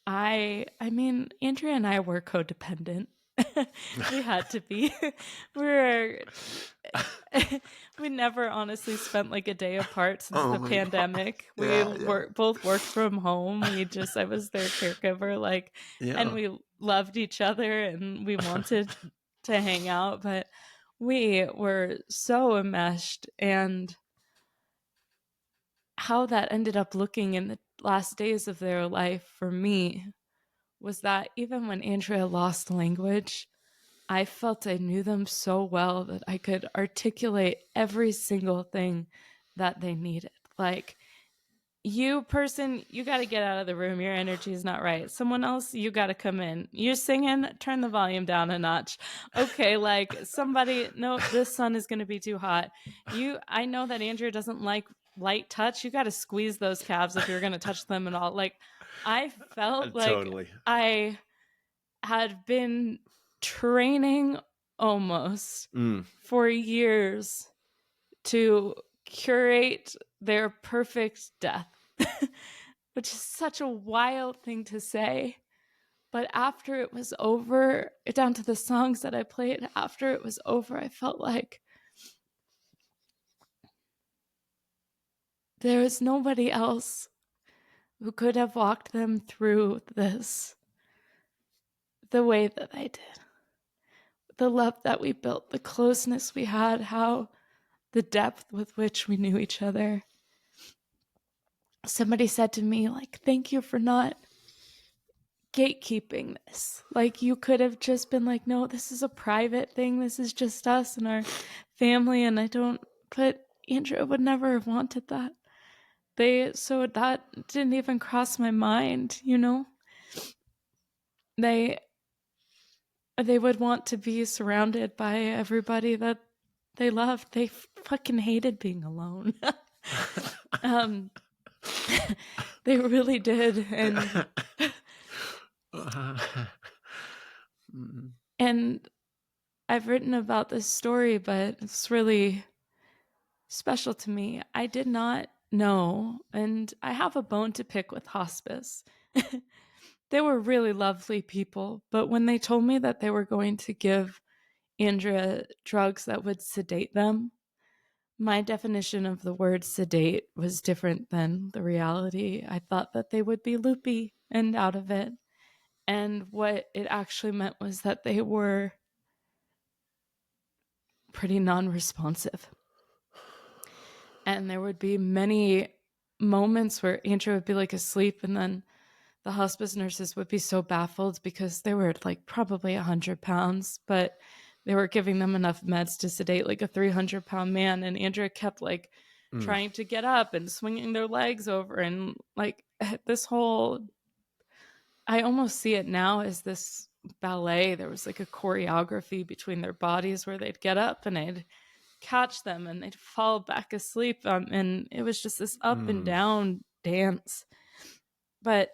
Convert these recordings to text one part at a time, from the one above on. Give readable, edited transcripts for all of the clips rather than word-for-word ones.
I mean, Andrea and I were codependent. We had to be. We were we never honestly spent like a day apart since Oh the my God. pandemic. We Yeah, yeah, were both worked from home. I was their caregiver, like, and yeah. we loved each other and we wanted to hang out, but we were so enmeshed. And how that ended up looking in the last days of their life for me was that even when Andrea lost language, I felt I knew them so well that I could articulate every single thing that they needed. Like, you person, you got to get out of the room. Your energy is not right. Someone else, you got to come in. You're singing, turn the volume down a notch. Okay, like somebody, no, this sun is going to be too hot. I know that Andrea doesn't like light touch. You got to squeeze those calves if you're going to touch them at all. Like, I felt like Totally. I had been training almost Mm. for years to curate their perfect death, which is such a wild thing to say. But after it was over, down to the songs that I played, after it was over, I felt like there was nobody else who could have walked them through this the way that I did. The love that we built, the closeness we had, how the depth with which we knew each other. Somebody said to me, like, thank you for not gatekeeping this. Like, you could have just been like, no, this is a private thing. This is just us and our family. And I don't, but Andrea would never have wanted that. So that didn't even cross my mind, you know? They would want to be surrounded by everybody that they loved. They fucking hated being alone. um, they really did. And I've written about this story, but it's really special to me. I did not know, and I have a bone to pick with hospice. They were really lovely people, but when they told me that they were going to give Andrea drugs that would sedate them, my definition of the word sedate was different than the reality. I thought that they would be loopy and out of it. And what it actually meant was that they were pretty non-responsive. And there would be many moments where Andrea would be like asleep, and then the hospice nurses would be so baffled because they were like probably 100 pounds, but they were giving them enough meds to sedate like a 300-pound man. And Andrea kept like Mm. trying to get up and swinging their legs over. And like this whole, I almost see it now as this ballet. There was like a choreography between their bodies where they'd get up and I'd catch them and they'd fall back asleep. And it was just this up and Mm. down dance. But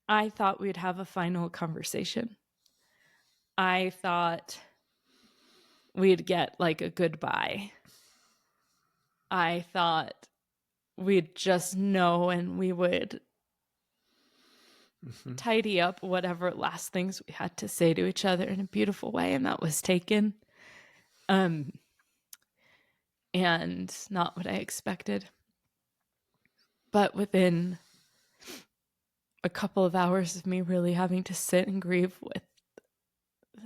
I thought we'd have a final conversation. I thought we'd get like a goodbye. I thought we'd just know and we would tidy up whatever last things we had to say to each other in a beautiful way, and that was taken. And not what I expected. But within a couple of hours of me really having to sit and grieve with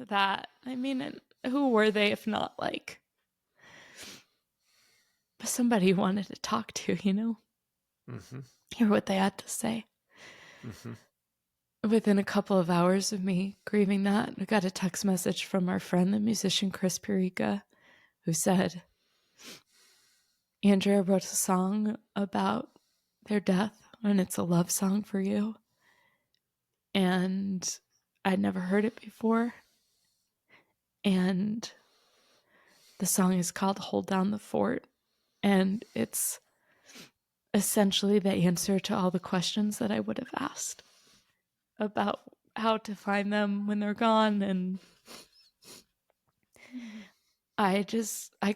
that, I mean, who were they if not like somebody you wanted to talk to, you know? Mm-hmm. Hear what they had to say. Mm-hmm. Within a couple of hours of me grieving that, I got a text message from our friend, the musician Chris Perica, who said, Andrea wrote a song about their death, and it's a love song for you. And I'd never heard it before. And the song is called Hold Down the Fort. And it's essentially the answer to all the questions that I would have asked about how to find them when they're gone. And I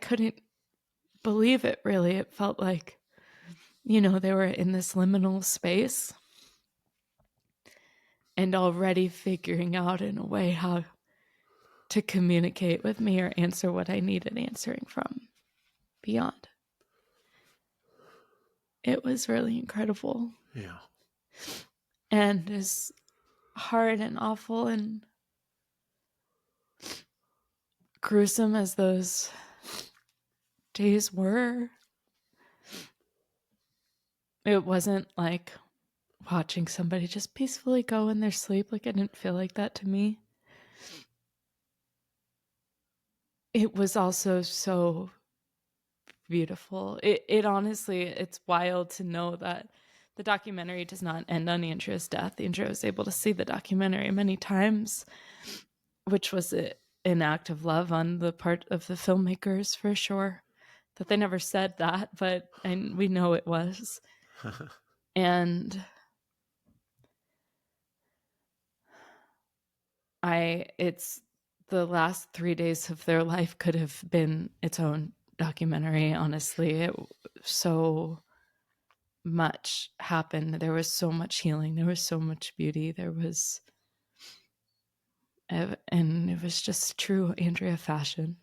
couldn't believe it, really. It felt like, you know, they were in this liminal space. and already figuring out in a way how to communicate with me or answer what I needed answering from beyond. It was really incredible. Yeah. And as hard and awful and gruesome as those days were, it wasn't like watching somebody just peacefully go in their sleep. Like, I didn't feel like that to me. It was also so beautiful. It honestly, it's wild to know that the documentary does not end on Andrea's death. Andrea was able to see the documentary many times, which was an act of love on the part of the filmmakers for sure. That they never said that, but and we know it was. And it's the last 3 days of their life could have been its own documentary, honestly. It so much happened. There was so much healing. There was so much beauty. And it was just true Andrea fashion.